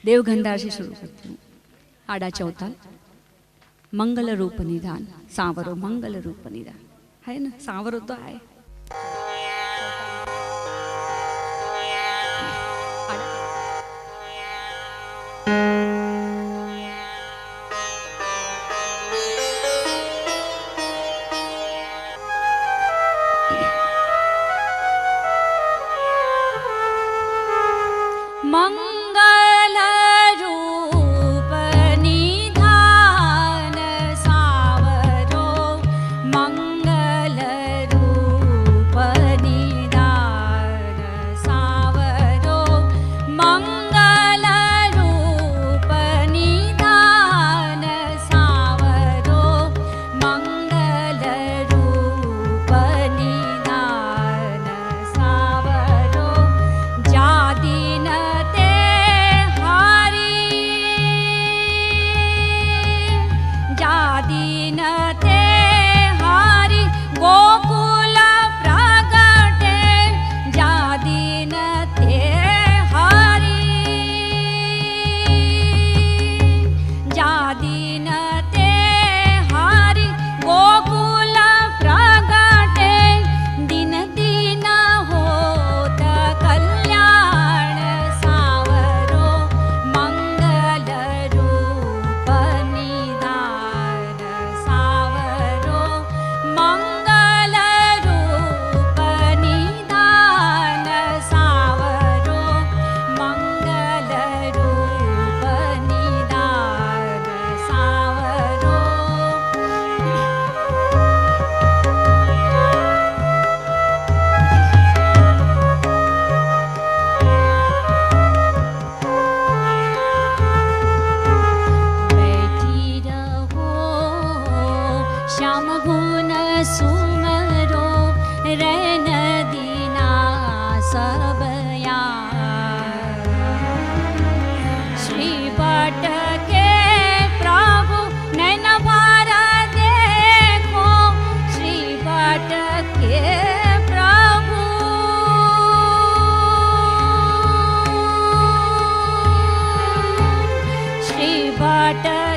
देवगंधाशी सुरू करते हूँ। आड़ा चौथा मंगल रूप निधान, सांवरो मंगल रूप निधान है ना, सांवरो तो है। मंगल रूप निधान सांवरो मंगल रूप निधान सांवरो मंगल रूप निधान सांवरो मंगल रूप निधान सांवरो जादीन जादीन ते हारी गोकुल प्रगटे जादीन ते हारी जादीन ते हारी गोकुल प्रगटे दिन दिन होत कल्याण सांवरो मंगल रूप निधान सांवरो मंगल रूप निधान सांवरो मंगल रूप निधान सांवरो बैठी रहो श्याम गुण सुमरो रैन दीना सब यार श्री भट्ट के प्रभु नैन भर देखो श्री भट्ट के प्रभु श्री भट्ट